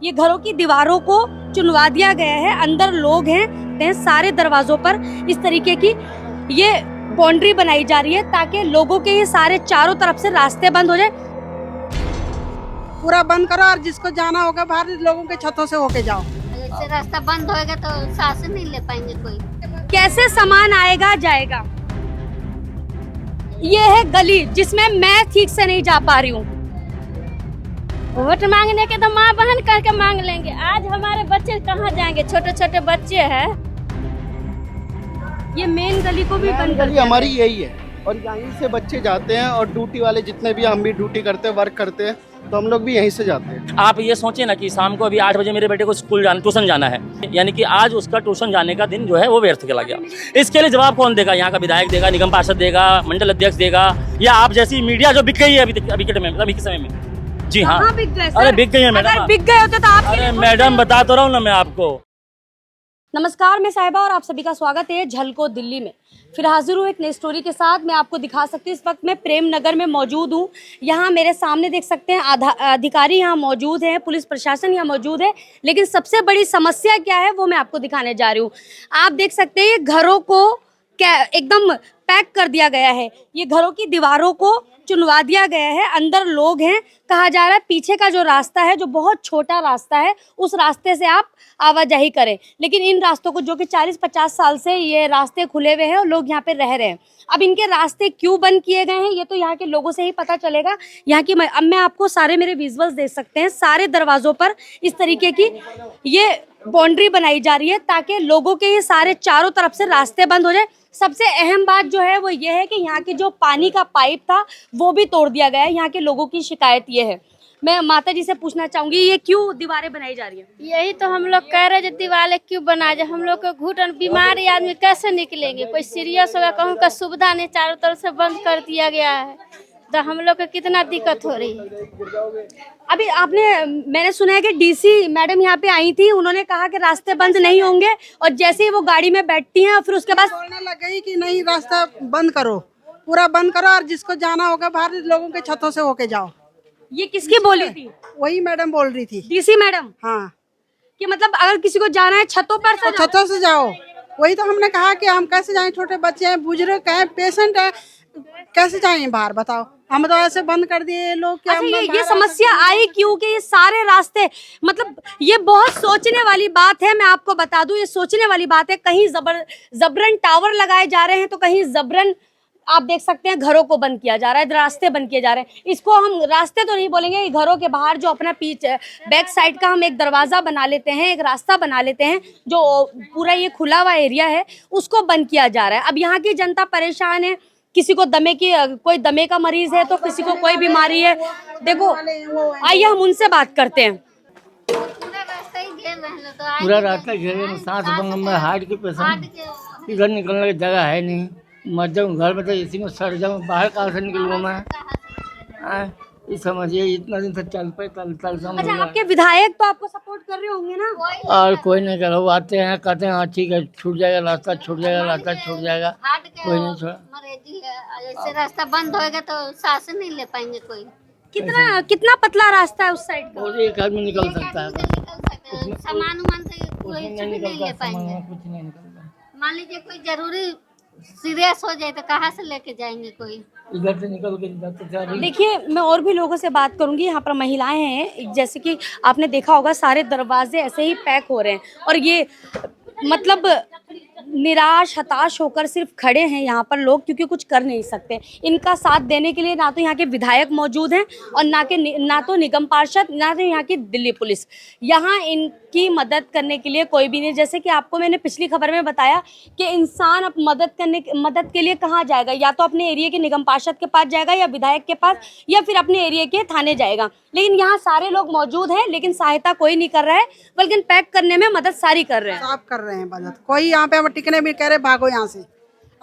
ये घरों की दीवारों को चुनवा दिया गया है। अंदर लोग हैं, सारे दरवाजों पर इस तरीके की ये बाउंड्री बनाई जा रही है ताकि लोगों के ये सारे चारों तरफ से रास्ते बंद हो जाए। पूरा बंद करो और जिसको जाना होगा बाहर लोगों के छतों से होके जाओ। ऐसे रास्ता बंद होएगा तो सांस नहीं ले पाएंगे कोई। कैसे सामान आएगा जाएगा? ये है गली जिसमें मैं ठीक से नहीं जा पा रही हूँ। वोट मांगने के तो माँ बहन करके मांग लेंगे। आज हमारे बच्चे कहाँ जाएंगे? छोटे छोटे बच्चे हैं। ये मेन गली को भी बंद कर गली हमारी यही है और यहीं से बच्चे जाते हैं और ड्यूटी वाले जितने भी, हम भी ड्यूटी करते हैं, वर्क करते हैं, तो हम लोग भी यहीं से जाते हैं। आप ये सोचिए ना कि शाम को अभी 8 बजे मेरे बेटे को ट्यूशन जाना है, यानी कि आज उसका ट्यूशन जाने का दिन जो है वो व्यर्थ चला गया। इसके लिए जवाब कौन देगा? यहाँ का विधायक देगा, निगम पार्षद देगा, मंडल अध्यक्ष देगा, या आप जैसी मीडिया जो बिक गई है अभी के समय में। जी हाँ, अरे बिक गई है मैडम। अगर बिक गए होते तो आप अरे मैडम बता तो रहा हूँ ना मैं आपको। नमस्कार, मैं साहिबा और आप सभी का स्वागत है झलको दिल्ली में। फिर हाजिर हूँ एक नई स्टोरी के साथ। मैं आपको दिखा सकती हूँ इस वक्त मैं प्रेम नगर में मौजूद हूँ। यहाँ मेरे सामने देख सकते हैं अधिकारी यहाँ मौजूद हैं, पुलिस प्रशासन यहाँ मौजूद है, लेकिन सबसे बड़ी समस्या क्या है वो मैं आपको दिखाने जा रही हूँ। आप देख सकते हैं घरों को एकदम पैक कर दिया गया है। ये घरों की दीवारों को चुनवा दिया गया है। अंदर लोग हैं। कहा जा रहा है पीछे का जो रास्ता है, जो बहुत छोटा रास्ता है, उस रास्ते से आप आवाजाही करें। लेकिन इन रास्तों को, जो कि 40-50 साल से ये रास्ते खुले हुए हैं और लोग यहाँ पे रह रहे हैं, अब इनके रास्ते क्यों बंद किए गए हैं ये तो यहाँ के लोगों से ही पता चलेगा। यहाँ की अब मैं आपको सारे मेरे विजुअल्स दे सकते हैं। सारे दरवाजों पर इस तरीके की ये बाउंड्री बनाई जा रही है ताकि लोगों के ये सारे चारों तरफ से रास्ते बंद हो जाए। सबसे अहम बात जो है वो ये है कि यहाँ की जो पानी का पाइप था वो भी तोड़ दिया गया है। यहाँ के लोगों की शिकायत ये है। मैं माता जी से पूछना चाहूंगी, ये क्यों दीवारें बनाई जा रही है? यही तो हम लोग कह रहे हैं, दीवारें क्यों बना जाए? हम लोग को घुटन बीमारी आदमी कैसे निकलेंगे? कोई सीरियस होगा, कहूँ का सुविधा नहीं, चारों तरफ से बंद कर दिया गया है, तो हम लोग को कितना दिक्कत हो रही है। अभी मैंने सुना है कि डीसी मैडम यहाँ पे आई थी, उन्होंने कहा कि रास्ते बंद नहीं होंगे, और जैसे ही वो गाड़ी में बैठती हैं फिर उसके बाद बोलने लग गई कि नहीं रास्ता बंद करो, पूरा बंद करो और जिसको जाना होगा बाहर लोगों के छतों से होके जाओ। ये किसकी बोली थी? वही मैडम बोल रही थी, डीसी मैडम। हाँ, कि मतलब अगर किसी को जाना है छतों पर से तो छतों से जाओ। वही तो हमने कहा कि हम कैसे जाएं, छोटे बच्चे हैं, बुजुर्ग हैं, पेशेंट है, कैसे जाएं बाहर? बताओ, हम तो ऐसे बंद कर दिए लोग। क्या अच्छा, ये समस्या आई क्यों कि ये सारे रास्ते, मतलब ये बहुत सोचने वाली बात है। मैं आपको बता दूं, ये सोचने वाली बात है। कहीं जबरन टावर लगाए जा रहे हैं तो कहीं जबरन आप देख सकते हैं घरों को बंद किया जा रहा है, रास्ते बंद किए जा रहे हैं। इसको हम रास्ते तो नहीं बोलेंगे, घरों के बाहर जो अपना पीछे बैक साइड का हम एक दरवाजा बना लेते हैं, एक रास्ता बना लेते हैं, जो पूरा ये खुला हुआ एरिया है उसको बंद किया जा रहा है। अब यहाँ की जनता परेशान है। किसी को कोई दमे का मरीज है तो किसी को कोई बीमारी है। देखो, आइए हम उनसे बात करते हैं। पूरा रास्ता घेरे, सांस भंग में, हार्ट के पेशेंट, इधर निकलने की जगह है नहीं। मर जाऊँ घर में तो इसी में सड़ जाऊँ, बाहर कहाँ से निकलूँ मैं? ये समझिए, इतना दिन से चल अच्छा, आपके विधायक तो आपको सपोर्ट कर रहे होंगे ना? और कोई नहीं कर, वो आते हैं कहते हैं हाँ ठीक है, छूट जाएगा रास्ता, छूट जाएगा रास्ता, छूट जाएगा, कोई नहीं छोड़ा। ऐसे रास्ता बंद होएगा तो सांस नहीं ले पाएंगे कोई। कितना पतला रास्ता है उस साइड का? और एक आदमी निकल सकता है, सामान उमान से कोई नहीं नहीं ले निकलता, पाएंगे। कुछ नहीं निकलता। मान लीजिए कोई जरूरी सीरियस हो जाए तो कहाँ से लेके जाएंगे कोई? इधर से निकल के इधर से जा रही। देखिए, मैं और भी लोगों से बात करूंगी। यहाँ पर महिलाएं हैं, जैसे कि आपने देखा होगा सारे दरवाजे ऐसे ही पैक हो रहे हैं और ये मतलब निराश हताश होकर सिर्फ खड़े हैं यहाँ पर लोग, क्योंकि कुछ कर नहीं सकते। इनका साथ देने के लिए ना तो यहाँ के विधायक मौजूद हैं और ना तो निगम पार्षद, ना तो यहाँ की दिल्ली पुलिस। यहाँ इनकी मदद करने के लिए कोई भी नहीं। जैसे कि आपको मैंने पिछली खबर में बताया कि इंसान अब मदद के लिए कहाँ जाएगा? या तो अपने एरिया के निगम पार्षद के पास जाएगा, या विधायक के पास, या फिर अपने एरिया के थाने जाएगा। लेकिन यहाँ सारे लोग मौजूद हैं, लेकिन सहायता कोई नहीं कर रहा है, बल्कि पैक करने में मदद सारी कर रहे हैं। आप कर रहे हैं मदद। कोई यहाँ पे टिकने भी कह रहे भागो यहाँ से।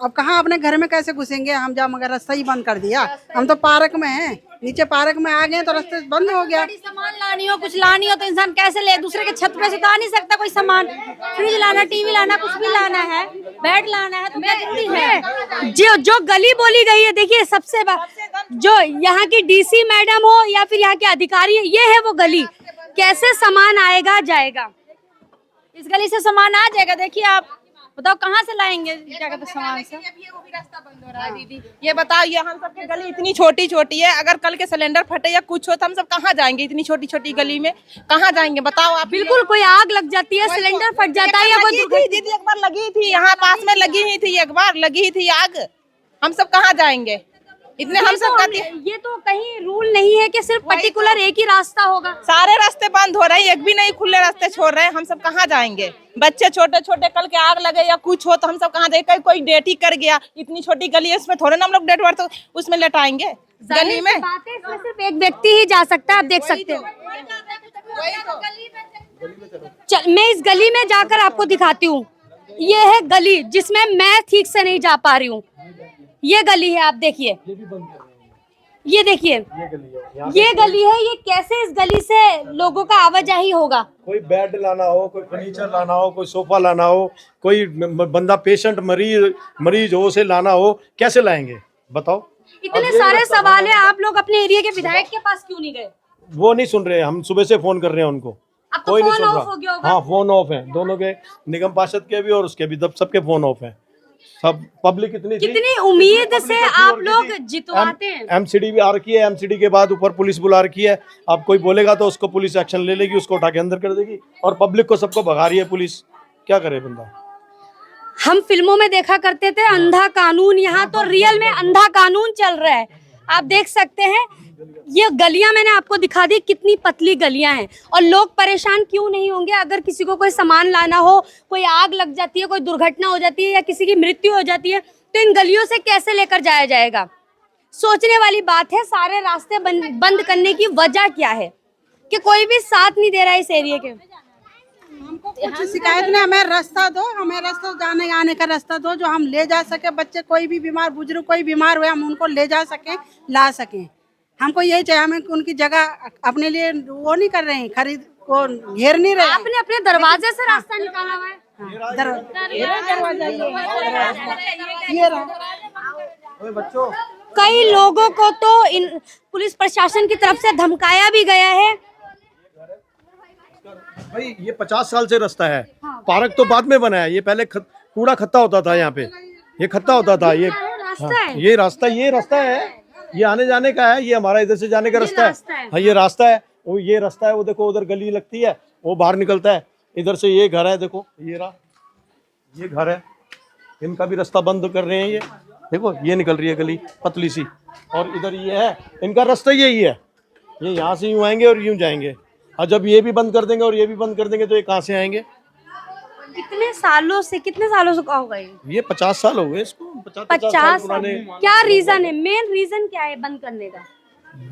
अब कहाँ अपने घर में कैसे घुसेंगे हम? जब मगर रास्ता ही बंद कर दिया। हम तो पार्क में हैं, नीचे पार्क में आ गए तो रास्ते बंद हो गया। सामान लानी हो, कुछ लानी हो तो इंसान कैसे ले? दूसरे के छत पे से तो आ नहीं सकता कोई सामान। फ्रिज लाना, टीवी लाना, कुछ भी लाना है, बेड लाना है तो क्या जरूरी है? जो गली बोली गई है, देखिए सबसे जो यहाँ की डीसी मैडम हो या फिर यहाँ के अधिकारी है, ये है वो गली कैसे सामान आएगा जाएगा? इस गली से सामान आ जाएगा। देखिए आप बताओ कहाँ से लाएंगे क्या कहते हैं सामान से। वो भी रास्ता बंद हो रहा है दीदी। ये बताओ, ये हम सबकी गली इतनी छोटी छोटी है, अगर कल के सिलेंडर फटे या कुछ हो तो हम सब कहाँ जाएंगे? इतनी छोटी छोटी गली में कहाँ जाएंगे बताओ आप? बिल्कुल, कोई आग लग जाती है, सिलेंडर फट जाता है या कोई दीदी एक बार लगी थी, यहाँ पास में लगी ही थी, एक बार लगी थी आग, हम सब कहाँ जाएंगे? इतने हम सब कहते हैं। ये तो कहीं रूल नहीं है कि सिर्फ पर्टिकुलर एक ही रास्ता होगा। सारे रास्ते बंद हो रहे हैं, एक भी नहीं खुले रास्ते छोड़ रहे हैं, हम सब कहाँ जाएंगे? बच्चे छोटे छोटे, कल के आग लगे या कुछ हो तो हम सब कहाँ जाएंगे? कोई डेट ही कर गया, इतनी छोटी गली है, उसमें थोड़े ना हम लोग डेट वार तो उसमें लेटाएंगे गली में। इसमें सिर्फ एक व्यक्ति ही जा सकता है, आप देख सकते हो। चल मैं इस गली में जाकर आपको दिखाती हूँ। ये है गली जिसमें मैं ठीक से नहीं जा पा रही हूँ। ये गली है, आप देखिए, ये देखिए, ये गली है। ये कैसे इस गली से लोगों का आवाजाही होगा? कोई बेड लाना हो, कोई फर्नीचर लाना हो, कोई सोफा लाना हो, कोई बंदा पेशेंट मरीज हो उसे लाना हो, कैसे लाएंगे बताओ? इतने सारे सवाल है, आप लोग अपने एरिया के विधायक के पास क्यों नहीं गए? वो नहीं सुन रहे, हम सुबह से फोन कर रहे हैं उनको, अब तो कोई नहीं फोन सुन ऑफ हो गया रहा। होगा। हाँ फोन ऑफ है, दोनों के, निगम पार्षद के भी और उसके भी, सबके फोन ऑफ है। सब पब्लिक इतनी कितनी उम्मीद से आप लोग जितवाते हैं। एमसीडी भी आ रखी है, एमसीडी के बाद ऊपर पुलिस बुला रखी है। अब कोई बोलेगा तो उसको पुलिस एक्शन ले लेगी, उसको उठा के अंदर कर देगी, और पब्लिक को सबको भगा रही है पुलिस। क्या करे बंदा? हम फिल्मों में देखा करते थे अंधा कानून, यहाँ तो रियल में अंधा कानून चल रहा है। आप देख सकते हैं ये गलियां मैंने आपको दिखा दी, कितनी पतली गलियां हैं। और लोग परेशान क्यों नहीं होंगे? अगर किसी को कोई सामान लाना हो, कोई आग लग जाती है, कोई दुर्घटना हो जाती है या किसी की मृत्यु हो जाती है, तो इन गलियों से कैसे लेकर जाया जाएगा? सोचने वाली बात है। सारे रास्ते बंद करने की वजह क्या है कि कोई भी साथ नहीं दे रहा है इस एरिया के? हमको कुछ शिकायत नहीं, हमें रास्ता दो, हमें रास्ता जाने आने का रास्ता दो, जो हम ले जा सके। बच्चे कोई भी बीमार, बुजुर्ग कोई बीमार हुए, हम उनको ले जा सके, ला सके। हमको यही चाहिए। हमें उनकी जगह अपने लिए वो नहीं कर रहे हैं, खरीद को घेर नहीं रहे। आपने अपने दरवाजे से रास्ता निकाला हुआ है। कई लोगों को तो इन पुलिस प्रशासन की तरफ से धमकाया भी गया है। भाई ये 50 साल से रास्ता है, पार्क तो बाद में बना है। ये पहले कूड़ा खत्ता होता था यहाँ पे, ये खत्ता होता था। ये ये रास्ता है, ये आने जाने का है, ये हमारा इधर से जाने का रास्ता है। हाँ ये रास्ता है, वो ये रास्ता है, वो देखो उधर गली लगती है, वो बाहर निकलता है। इधर से ये घर है, देखो ये रहा, ये घर है, इनका भी रास्ता बंद कर रहे हैं। ये देखो ये निकल रही है गली पतली सी, और इधर ये है, इनका रास्ता यही है। ये यहाँ से यूँ आएंगे और यूँ जाएंगे, और जब ये भी बंद कर देंगे और ये भी बंद कर देंगे तो ये कहाँ से आएंगे? कितने सालों से हो गए? ये 50 साल हो गए इसको। 50 साल पुराने। क्या रीजन है? मेन रीजन क्या है बंद करने का?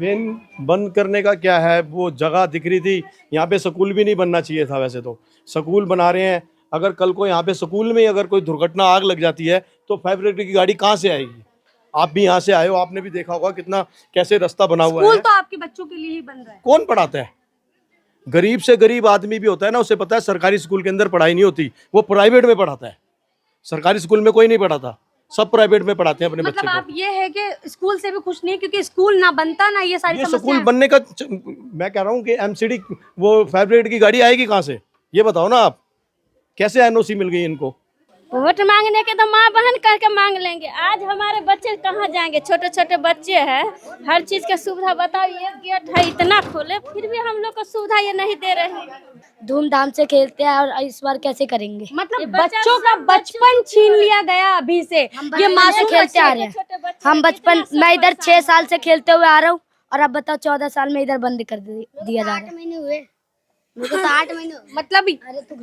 मेन बंद करने का क्या है, वो जगह दिख रही थी। यहाँ पे स्कूल भी नहीं बनना चाहिए था, वैसे तो स्कूल बना रहे हैं। अगर कल को यहाँ पे स्कूल में अगर कोई दुर्घटना, आग लग जाती है तो फायर ब्रिगेड की गाड़ी कहाँ से आएगी? आप भी यहाँ से आए हो, आपने भी देखा होगा कितना कैसे रास्ता बना हुआ है। स्कूल तो आपके बच्चों के लिए ही बन रहा है। कौन पढ़ाता है? गरीब से गरीब आदमी भी होता है ना, उसे पता है सरकारी स्कूल के अंदर पढ़ाई नहीं होती, वो प्राइवेट में पढ़ाता है। सरकारी स्कूल में कोई नहीं पढ़ाता, सब प्राइवेट में पढ़ाते हैं अपने बच्चे को। आप ये है कि स्कूल से भी खुश नहीं, क्योंकि स्कूल ना बनता ना ये सारी समस्या। स्कूल बनने का मैं कह रहा हूँ कि एमसीडी, वो फायर ब्रिगेड की गाड़ी आएगी कहाँ से? ये बताओ ना आप, कैसे एनओसी मिल गई इनको? वोट मांगने के तो माँ बहन करके मांग लेंगे। आज हमारे बच्चे कहाँ जाएंगे? छोटे छोटे बच्चे हैं, हर चीज का सुविधा बताओ। ये गेट है इतना खोले, फिर भी हम लोग को सुविधा ये नहीं दे रहे हैं। धूमधाम से खेलते हैं और इस बार कैसे करेंगे? मतलब बच्चों का बचपन छीन लिया गया अभी से। ये मासूम खेलते आ रहे हैं हम बचपन। मैं इधर 6 साल से खेलते हुए आ रहा हूँ, और अब बताओ 14 साल में इधर बंद कर दिया जा रहा है। 8 महीने हुए, मुझे तो 8 महीने। मतलब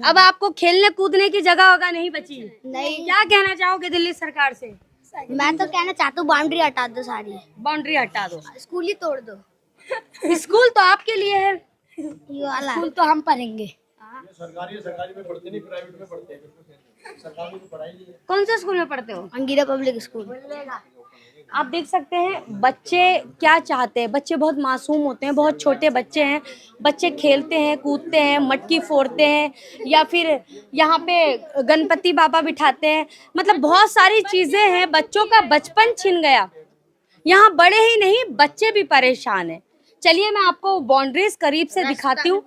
अब आपको खेलने कूदने की जगह होगा नहीं बची? नहीं। क्या कहना चाहोगे दिल्ली सरकार से? मैं तो कहना चाहता हूँ बाउंड्री हटा दो, सारी बाउंड्री हटा दो, स्कूल ही तोड़ दो। स्कूल तो आपके लिए है, ये वाला स्कूल तो हम पढ़ेंगे। सरकारी में पढ़ते नहीं, प्राइवेट में पढ़ते हैं। सरकारी में पढ़ाई नहीं है। कौन से स्कूल में पढ़ते हो? Angira public school. आप देख सकते हैं बच्चे क्या चाहते हैं। बच्चे बहुत मासूम होते हैं, बहुत छोटे बच्चे हैं। बच्चे खेलते हैं, कूदते हैं, मटकी फोड़ते हैं, या फिर यहाँ पे गणपति बाबा बिठाते हैं। मतलब बहुत सारी चीजें हैं। बच्चों का बचपन छिन गया। यहाँ बड़े ही नहीं, बच्चे भी परेशान हैं। चलिए मैं आपको बाउंड्रीज करीब से दिखाती हूँ।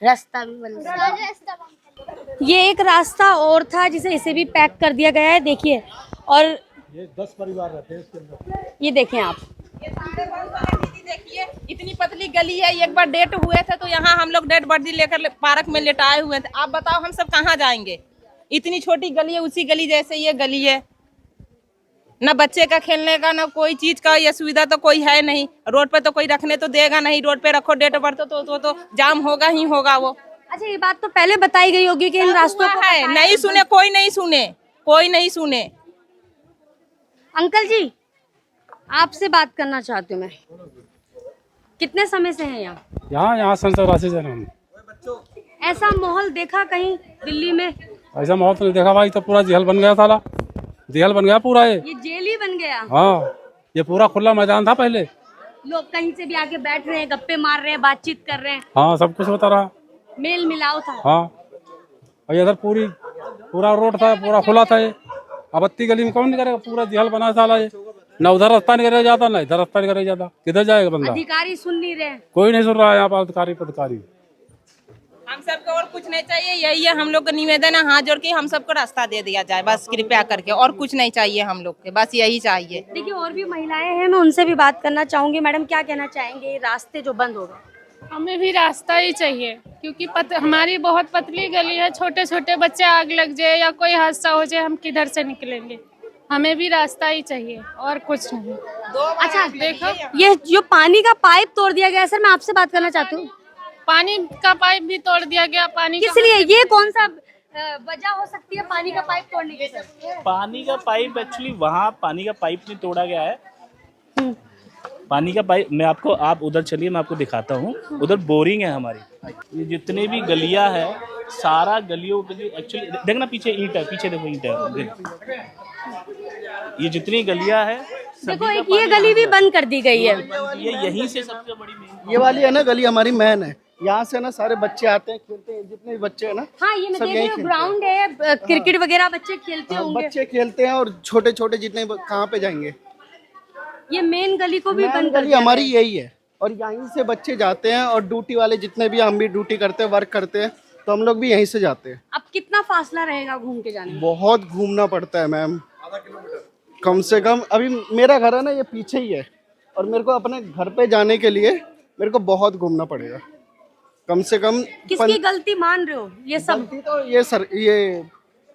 रास्ता भी बंद कर ये एक रास्ता और था जिसे इसे भी पैक कर दिया गया है, देखिए। और ये 10 परिवार रहते हैं इसके अंदर। ये देखें आप, दीदी देखिए इतनी पतली गली है। एक बार डेट हुए थे तो यहाँ हम लोग डेड बॉडी लेकर पार्क में लेटाए हुए थे। आप बताओ हम सब कहाँ जाएंगे? इतनी छोटी गली है, उसी गली जैसे ये गली है। ना बच्चे का खेलने का, ना कोई चीज का ये सुविधा तो कोई है नहीं। रोड पे तो कोई रखने तो देगा नहीं। रोड पे रखो डेट बर्थ तो जाम होगा ही होगा वो। अच्छा ये बात तो पहले बताई गई होगी कि इन रास्तों को है नहीं सुने, कोई नहीं सुने, कोई नहीं सुने। अंकल जी आपसे बात करना चाहती हूँ मैं, कितने समय से हैं यहाँ? यहाँ सन 84 से हम। ऐसा माहौल देखा कहीं दिल्ली में? ऐसा माहौल तो नहीं देखा भाई, तो पूरा जेल बन गया साला, जेल बन गया पूरा। ये जेल ही बन गया? हाँ, ये पूरा खुला मैदान था पहले। लोग कहीं से भी आके बैठ रहे हैं, गप्पे मार रहे हैं, बातचीत कर रहे हैं। हाँ, सब कुछ होता रहा, मेल मिलाव था। हाँ, और इधर पूरा रोड था, पूरा खुला था। ये अबत्ती गली में कौन नहीं करेगा? पूरा जेल बना साला ये। न उधर रास्ता नहीं करे जाता, ना इधर रास्ता नहीं करे जाता, किधर जाएगा बंदा? अधिकारी सुन नहीं रहे? कोई नहीं सुन रहा है यहाँ पर, अधिकारी पदाधिकारी। हम सबको और कुछ नहीं चाहिए, यही है हम लोग का निवेदन है, हाथ जोड़ के हम सबको रास्ता दे दिया जाए बस, कृपया करके। और कुछ नहीं चाहिए हम लोग के, बस यही चाहिए। देखिए और भी महिलाएं हैं, मैं उनसे भी बात करना चाहूंगी। मैडम क्या कहना चाहेंगे, रास्ते जो बंद हो गए? हमें भी रास्ता ही चाहिए, क्योंकि हमारी बहुत पतली गली है। छोटे छोटे बच्चे आग लग जाए या कोई हादसा हो जाए, हम किधर से निकलेंगे? हमें भी रास्ता ही चाहिए और कुछ नहीं। अच्छा देखो, ये जो पानी का पाइप तोड़ दिया गया, सर मैं आपसे बात करना चाहती हूँ। पानी का पाइप भी तोड़ दिया गया। पानी किस लिए? ये कौन सा वजह हो सकती है पानी का पाइप तोड़ने की? पानी का पाइप एक्चुअली वहाँ पानी का पाइप नहीं तोड़ा गया है। पानी का पाइप मैं आपको, आप उधर चलिए मैं आपको दिखाता हूँ। उधर बोरिंग है हमारी। ये जितने भी गलियाँ है, सारा गलियों के एक्चुअली देखना, पीछे ईंट है, पीछे देखो ईंट है। ये जितनी गलियाँ है, देखो एक ये गली भी बंद कर दी गई है। ये यहीं से सबसे बड़ी मेन ये वाली है ना गली हमारी मेन है। यहाँ से ना सारे बच्चे आते हैं, खेलते हैं, जितने भी बच्चे हैं ना। हाँ ये मैं देख रही हूँ, ग्राउंड है, क्रिकेट वगैरह बच्चे खेलते होंगे। बच्चे खेलते हैं और छोटे छोटे जितने कहाँ पे जाएंगे। ये मेन गली को भी बंद कर गली हमारी यही है, और यहीं से बच्चे जाते हैं। और ड्यूटी वाले जितने भी, हम भी ड्यूटी करते हैं, वर्क करते हैं, तो हम लोग भी यहीं से जाते हैं। अब कितना फासला रहेगा घूम के जाने में? बहुत घूमना पड़ता है मैम, कम से कम। अभी मेरा घर है ना ये पीछे ही है, और मेरे को अपने घर पे जाने के लिए मेरे को बहुत घूमना पड़ेगा, कम से कम। किसकी गलती मान रहे हो ये सब? गलती तो ये सर, ये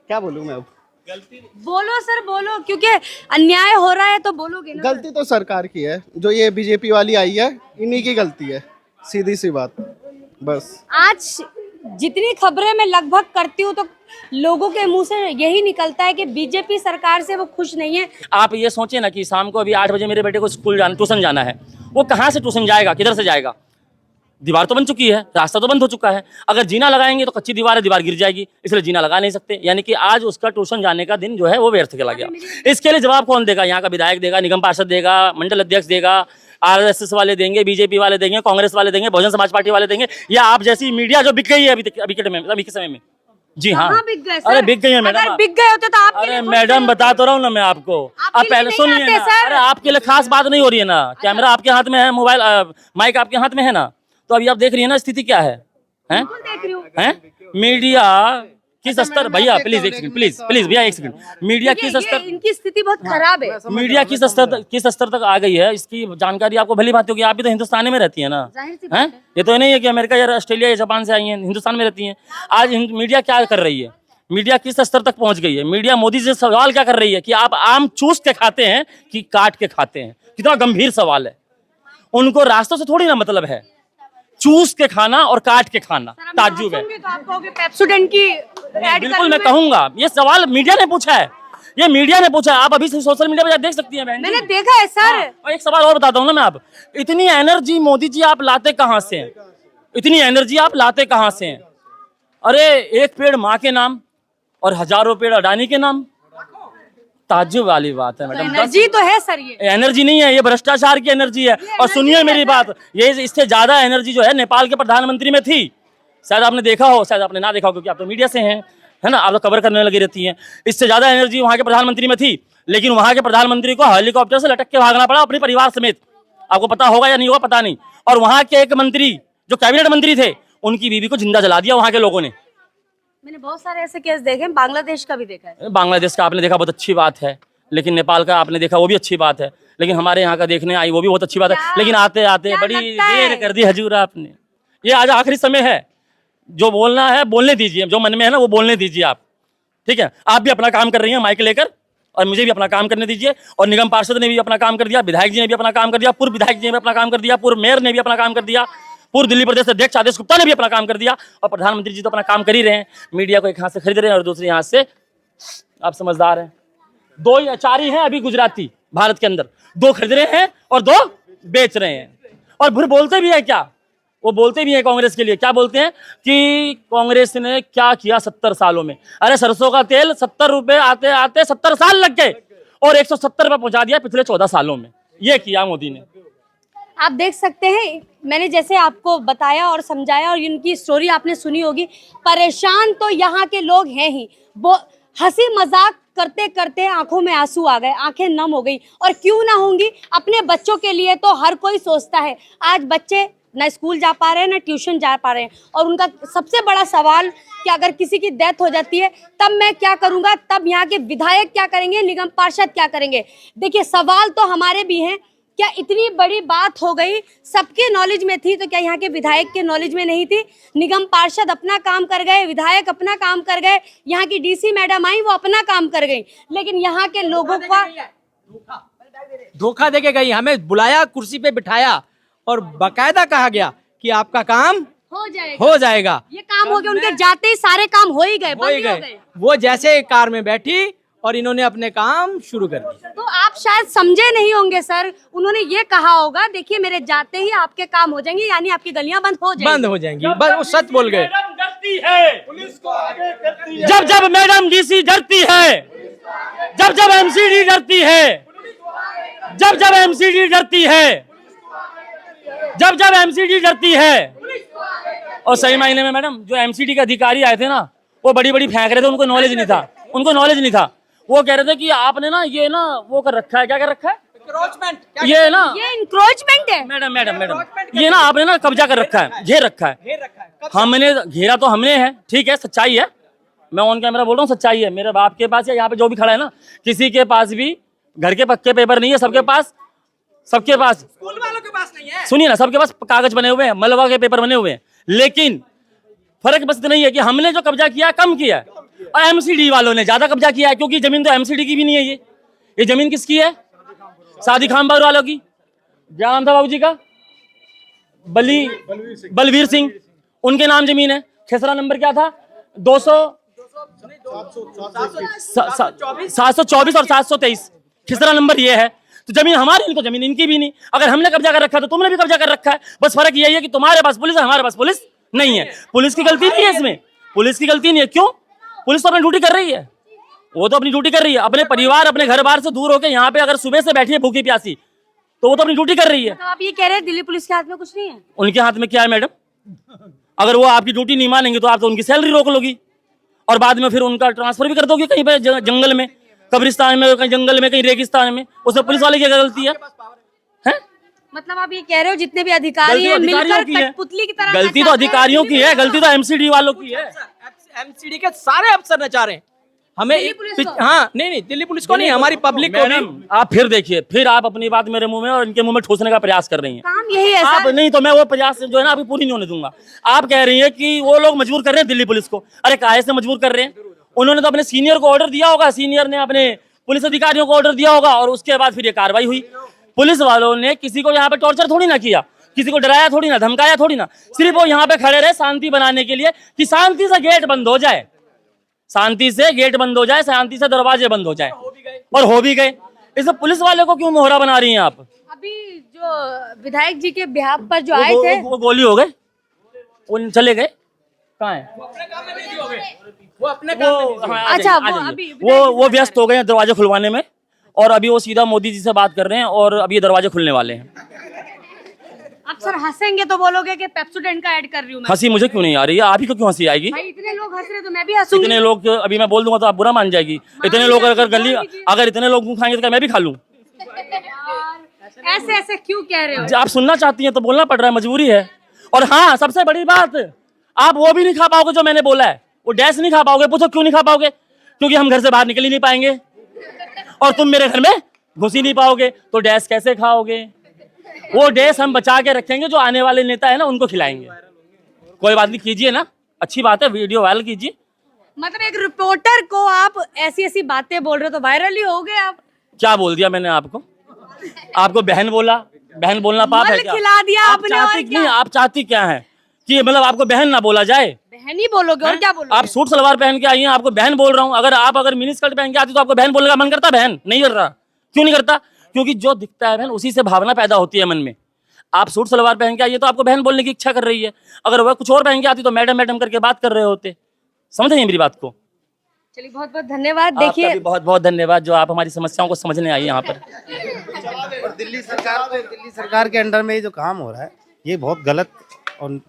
क्या बोलूं मैं अब? बोलो सर बोलो, क्योंकि अन्याय हो रहा है तो बोलोगे ना। गलती तो सरकार की है, जो ये बीजेपी वाली आई है, इन्हीं की गलती है, सीधी सी बात बस। आज जितनी खबरें मैं लगभग करती हूँ तो लोगों के मुंह से यही निकलता है कि बीजेपी सरकार से वो खुश नहीं है। आप ये सोचें ना कि शाम को अभी 8 बजे मेरे बेटे को स्कूल जाना, ट्यूशन जाना है, वो कहाँ से ट्यूशन जाएगा, किधर से जाएगा? दीवार तो बन चुकी है, रास्ता तो बंद हो चुका है। अगर जीना लगाएंगे तो कच्ची दीवार है, दीवार गिर जाएगी, इसलिए जीना लगा नहीं सकते। यानी कि आज उसका ट्यूशन जाने का दिन जो है वो व्यर्थ चला गया। इसके लिए जवाब कौन देगा? यहाँ का विधायक देगा, निगम पार्षद देगा, मंडल अध्यक्ष देगा, आरएसएस वाले देंगे, बीजेपी वाले देंगे, कांग्रेस वाले देंगे, बहुजन समाज पार्टी वाले देंगे, या आप जैसी मीडिया जो बिक गई है अभी के समय में। जी हाँ, अरे बिक गई है मैडम। बिक गए होते तो आप, अरे मैडम बता तो रहा हूँ ना मैं आपको, आप पहले सुनिए ना। अरे आपके लिए खास बात नहीं हो रही है ना, कैमरा आपके हाथ में है, मोबाइल माइक आपके हाथ में है ना, तो अभी आप देख रही है ना स्थिति क्या है? हैं? मीडिया किस स्तर, भैया प्लीज एक सेकंड, प्लीज भैया एक सेकंड। मीडिया किस स्तर, इनकी स्थिति बहुत खराब है। मीडिया किस स्तर तक आ गई है, इसकी जानकारी आपको भली बात होगी। आप भी तो हिंदुस्तान में रहती है ना, हैं? ये तो नहीं है कि अमेरिका या ऑस्ट्रेलिया या जापान से आई हैं, हिंदुस्तान में रहती हैं। आज मीडिया क्या कर रही है, मीडिया किस स्तर तक पहुंच गई है? मीडिया मोदी से सवाल क्या कर रही है कि आप आम चूस के खाते हैं कि काट के खाते हैं? कितना गंभीर सवाल है। उनको रास्तों से थोड़ी ना मतलब है, चूस के खाना और काट के खाना ताज्जुब है। तो आप कहोगे पेप्सोडेंट की ऐड बिल्कुल मैं कहूंगा, ये सवाल मीडिया ने पूछा है, ये मीडिया ने पूछा है। आप अभी से सोशल मीडिया पर देख सकती हैं। मैंने देखा है सर। और एक सवाल और बताता हूँ ना मैं, आप इतनी एनर्जी मोदी जी आप लाते कहाँ से हैं? इतनी एनर्जी आप लाते कहाँ से हैं? अरे एक पेड़ माँ के नाम और हजारों पेड़ अडानी के नाम, ताज्जुब वाली बात है मैडम। एनर्जी तो है सर, ये एनर्जी नहीं है, ये भ्रष्टाचार की एनर्जी है। और सुनिए मेरी बात, ये इससे ज्यादा एनर्जी जो है नेपाल के प्रधानमंत्री में थी। शायद आपने देखा हो, शायद आपने ना देखा हो, क्योंकि आप तो मीडिया से हैं, है ना, आप तो कवर करने लगी रहती हैं। इससे ज्यादा एनर्जी वहां के प्रधानमंत्री में थी, लेकिन वहां के प्रधानमंत्री को हेलीकॉप्टर से लटक के भागना पड़ा अपने परिवार समेत। आपको पता होगा या नहीं होगा पता नहीं। और वहाँ के एक मंत्री जो कैबिनेट मंत्री थे, उनकी बीवी को जिंदा जला दिया वहाँ के लोगों ने। मैंने बहुत सारे ऐसे केस देखे हैं, बांग्लादेश का भी देखा है। बांग्लादेश का आपने देखा, बहुत अच्छी बात है, लेकिन नेपाल का आपने देखा, वो भी अच्छी बात है, लेकिन हमारे यहाँ का देखने आई वो भी बहुत अच्छी बात है, लेकिन आते आते बड़ी देर कर दी हजूर आपने। ये आज आखिरी समय है, जो बोलना है बोलने दीजिए, जो मन में है ना वो बोलने दीजिए आप, ठीक है। आप भी अपना काम कर रही हैं माइक लेकर, और मुझे भी अपना काम करने दीजिए। और निगम पार्षद ने भी अपना काम कर दिया, विधायक जी ने भी अपना काम कर दिया, पूर्व विधायक जी ने भी अपना काम कर दिया, पूर्व मेयर ने भी अपना काम कर दिया, पूर्व दिल्ली प्रदेश अध्यक्ष आदेश गुप्ता ने भी अपना काम कर दिया, और प्रधानमंत्री जी तो अपना काम कर ही रहे हैं। मीडिया को एक हाथ से खरीद रहे हैं और दूसरे हाथ से, आप समझदार हैं, 2 या 4 ही हैं अभी गुजराती भारत के अंदर, 2 खरीद रहे हैं और 2 बेच रहे हैं। और फिर बोलते भी है क्या, वो बोलते भी हैं कांग्रेस के लिए, क्या बोलते हैं कि कांग्रेस ने क्या किया 70 सालों में। अरे सरसों का तेल 70 रुपए आते आते 70 साल लग गए, और 170 पे पहुंचा दिया पिछले 14 सालों में। ये किया मोदी ने। आप देख सकते हैं, मैंने जैसे आपको बताया और समझाया और इनकी स्टोरी आपने सुनी होगी। परेशान तो यहाँ के लोग हैं ही, वो हंसी मजाक करते करते आंखों में आंसू आ गए, आंखें नम हो गई। और क्यों ना होंगी, अपने बच्चों के लिए तो हर कोई सोचता है। आज बच्चे ना स्कूल जा पा रहे हैं, ना ट्यूशन जा पा रहे हैं, और उनका सबसे बड़ा सवाल कि अगर किसी की डेथ हो जाती है तब मैं क्या करूंगा, तब यहाँ के विधायक क्या करेंगे, निगम पार्षद क्या करेंगे। देखिए सवाल तो हमारे भी हैं, क्या इतनी बड़ी बात हो गई, सबके नॉलेज में थी, तो क्या यहाँ के विधायक के नॉलेज में नहीं थी? निगम पार्षद अपना काम कर गए, विधायक अपना काम कर गए, यहाँ की डीसी मैडम आई वो अपना काम कर गई, लेकिन यहाँ के लोगों का धोखा देके गई। हमें बुलाया, कुर्सी पे बिठाया और बाकायदा कहा गया कि आपका काम हो जाएगा। ये काम हो गया, उनके जाते ही सारे काम हो ही गए, बंद ही हो गए। वो जैसे कार में बैठी और इन्होंने अपने काम शुरू कर दिए। तो आप शायद समझे नहीं होंगे सर, उन्होंने ये कहा होगा, देखिए मेरे जाते ही आपके काम हो जाएंगे, यानी आपकी गलियां बंद हो जाएंगी। बस वो सच बोल गए। जब जब मैडम डीसी डरती है, जब जब एमसीडी डरती है, जब जब एमसीडी डरती है, जब जब एमसीडी डरती है। और सही मायने में मैडम जो एमसीडी के अधिकारी आए थे ना, वो बड़ी बड़ी फेंक रहे थे, उनको नॉलेज नहीं था, उनको नॉलेज नहीं था। वो कह रहे थे कि आपने ना ये ना वो कर रखा है, क्या कर रखा है, ये ना ये इंक्रोचमेंट है। मैडम मैडम मैडम ये ना आपने ना कब्जा कर रखा है, घेर रखा है। हमने घेरा तो हमने है, ठीक है, सच्चाई है, मैं ऑन कैमरा बोल रहा हूँ, सच्चाई है। मेरे बाप के पास या यहाँ पे जो भी खड़ा है ना, किसी के पास भी घर के पक्के पेपर नहीं है, सबके पास स्कूल वालों के पास नहीं है। सुनिए ना, सबके पास कागज बने हुए हैं, मलबा के पेपर बने हुए हैं, लेकिन फर्क बस इतना ही है कि हमने जो कब्जा किया कम किया है और एमसीडी वालों ने ज्यादा कब्जा किया है, क्योंकि जमीन तो एमसीडी की भी नहीं है। ये जमीन किसकी है? सादी खान बाबू वालों की। क्या नाम था बाबू जी का? बलवीर सिंह, उनके नाम जमीन है। खेसरा नंबर क्या था? 724 और 723 खेसरा नंबर ये है। तो जमीन हमारी नहीं तो जमीन इनकी भी नहीं। अगर हमने कब्जा कर रखा है तो तुमने भी कब्जा कर रखा है। बस फर्क यही है कि तुम्हारे पास पुलिस है, हमारे पास पुलिस नहीं है। पुलिस की गलती नहीं है इसमें, पुलिस की गलती नहीं है। क्यों? पुलिस तो अपनी ड्यूटी कर रही है, वो तो अपनी ड्यूटी कर रही है। अपने परिवार अपने घर बार से दूर होकर यहाँ पे अगर सुबह से बैठी है भूखी प्यासी, तो वो तो अपनी ड्यूटी कर रही है। तो आप ये कह रहे हैं दिल्ली पुलिस के हाथ में कुछ नहीं है? उनके हाथ में क्या है मैडम? अगर वो आपकी ड्यूटी नहीं मानेंगे तो आप तो उनकी सैलरी रोक लोगी और बाद में फिर उनका ट्रांसफर भी कर दोगे कहीं पे जंगल में, कब्रिस्तान में, कहीं जंगल में, कहीं रेगिस्तान में। उसमें पुलिस वाले की गलती है? मतलब आप ये कह रहे हो जितने भी अधिकारी हैं मिलकर कठपुतली की तरह? गलती तो अधिकारियों की है, गलती तो एमसीडी वालों की है। एमसीडी के सारे अफसर नचा रहे हैं हमें। हाँ नहीं, दिल्ली पुलिस को नहीं, हमारी पब्लिक को भी। आप फिर देखिए, फिर आप अपनी बात मेरे मुंह में और इनके मुंह में ठोसने का प्रयास कर रही हैं। काम यही है आप नहीं तो मैं वो प्रयास जो है ना अभी पूरी नहीं होने दूंगा। आप कह रही हैं कि वो लोग मजबूर कर रहे हैं दिल्ली पुलिस को। अरे काहे से मजबूर कर रहे हैं? उन्होंने तो अपने सीनियर को ऑर्डर दिया होगा, सीनियर ने अपने पुलिस अधिकारियों को ऑर्डर दिया होगा और उसके बाद फिर ये कार्रवाई हुई। पुलिस वालों ने किसी को यहाँ पे टॉर्चर थोड़ी ना किया, किसी को डराया थोड़ी ना, धमकाया थोड़ी ना। सिर्फ वो यहाँ पे खड़े रहे शांति बनाने के लिए कि शांति से गेट बंद हो जाए, शांति से गेट बंद हो जाए, शांति से दरवाजे बंद हो जाए, और हो भी गए। इसमें पुलिस वाले को क्यों मोहरा बना रही हैं आप? अभी जो विधायक जी के बिहाफ पर जो आए थे वो गोली हो गए, वो चले गए। कहाँ है वो अपने अच्छा अभी वो व्यस्त हो गए हैं दरवाजे खुलवाने में, और अभी वो सीधा मोदी जी से बात कर रहे हैं और अभी ये दरवाजे खुलने वाले हैं। आप सर हंसेंगे तो बोलोगे कि पेप्सोडेंट का ऐड कर रही हूँ मैं। हंसी मुझे क्यों नहीं आ रही है? आप ही को क्यों हंसी आएगी? भाई इतने लोग हंस रहे तो मैं भी हंसूंगी। इतने लोग अभी मैं बोल दूंगा तो आप बुरा मान जाएगी। इतने लोग अगर गली अगर इतने लोग खाएंगे तो क्या मैं भी खा लूं? ऐसे ऐसे क्यों कह रहे हो? आप सुनना चाहती हैं तो बोलना पड़ रहा है, मजबूरी है। और हाँ, सबसे बड़ी बात, आप वो भी नहीं खा पाओगे जो मैंने बोला है, वो डैश नहीं खा पाओगे। पूछो क्यों नहीं खा पाओगे? क्योंकि हम घर से बाहर निकल ही नहीं पाएंगे, और तुम मेरे घर में घुस ही नहीं पाओगे, तो डैश कैसे खाओगे? वो डैश हम बचा के रखेंगे, जो आने वाले नेता है ना उनको खिलाएंगे। कोई बात नहीं, कीजिए ना, अच्छी बात है, वीडियो वायरल कीजिए। मतलब एक रिपोर्टर को आप ऐसी ऐसी बातें बोल रहे हो तो वायरल ही हो गए आप। क्या बोल दिया मैंने आपको? आपको बहन बोला? बहन बोलना पाप है क्या? खिला दिया आपने, और क्या? नहीं, आप चाहती क्या है कि मतलब आपको बहन ना बोला जाए? बहन ही बोलोगे और क्या बोलोगे? आप सूट सलवार पहन के आई हैं, आपको बहन बोल रहा हूँ। अगर मिनी स्कर्ट पहन के आती तो आपको बहन बोलने का मन करता? बहन नहीं कर रहा। क्यों नहीं करता? क्योंकि जो दिखता है बहन, उसी से भावना पैदा होती है मन में। आप सूट सलवार पहन के आइए तो आपको बहन बोलने की इच्छा कर रही है। अगर वह कुछ और पहन के आती तो मैडम मैडम करके बात कर रहे होते। समझ रही हैं मेरी बात को? चलिए, बहुत बहुत धन्यवाद। आपका देखिए, भी बहुत बहुत धन्यवाद जो आप हमारी समस्याओं को समझने आई यहाँ पर। दिल्ली सरकार के अंडर में ये जो काम हो रहा है, ये बहुत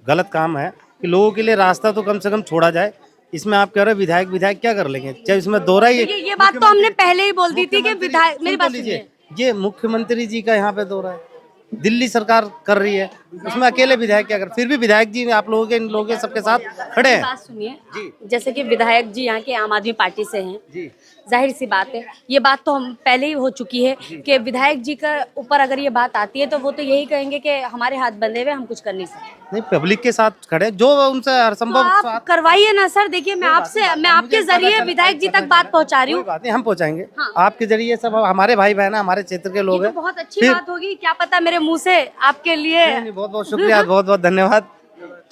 गलत काम है कि लोगों के लिए रास्ता तो कम से कम छोड़ा जाए। इसमें आप कह रहे हो विधायक क्या कर लेंगे? चाहे इसमें दोहरा ही ये बात तो हमने पहले ही बोल दी थी कि विधायक, मेरी बात लीजिए, ये मुख्यमंत्री जी का यहाँ पे दोहरा है, दिल्ली सरकार कर रही है, उसमें अकेले विधायक क्या कर? फिर भी विधायक जी आप लोगों के, इन लोगों के सबके साथ खड़े हैं। बात सुनिए, जैसे कि विधायक जी यहाँ के आम आदमी पार्टी से हैं, जाहिर सी बात है, ये बात तो हम पहले ही हो चुकी है कि विधायक जी का ऊपर अगर ये बात आती है तो वो तो यही कहेंगे कि हमारे हाथ बंधे हुए, हम कुछ कर नहीं सकते। नहीं, पब्लिक के साथ खड़े, जो उनसे हर तो संभव आप करवाइए ना सर। देखिए, मैं आपके जरिए विधायक जी तक बात पहुँचा रही हूँ। बात नहीं, हम पहुँचाएंगे आपके जरिए। सब हमारे भाई बहन है, हमारे क्षेत्र के लोग हैं। बहुत अच्छी बात होगी, क्या पता मेरे मुँह से आपके लिए। बहुत बहुत शुक्रिया, बहुत बहुत धन्यवाद।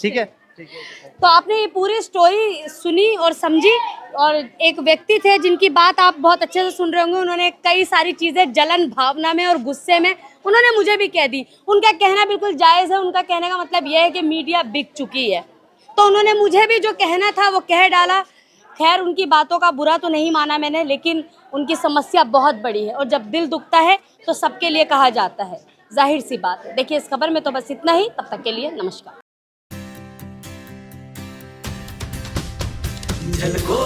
ठीक है। तो आपने ये पूरी स्टोरी सुनी और समझी, और एक व्यक्ति थे जिनकी बात आप बहुत अच्छे से सुन रहे होंगे। उन्होंने कई सारी चीजें जलन भावना में और गुस्से में उन्होंने मुझे भी कह दी। उनका कहना बिल्कुल जायज है। उनका कहने का मतलब यह है कि मीडिया बिक चुकी है, तो उन्होंने मुझे भी जो कहना था वो कह डाला। खैर, उनकी बातों का बुरा तो नहीं माना मैंने, लेकिन उनकी समस्या बहुत बड़ी है, और जब दिल दुखता है तो सबके लिए कहा जाता है, जाहिर सी बात है। देखिए, इस खबर में तो बस इतना ही। तब तक के लिए नमस्कार। झलको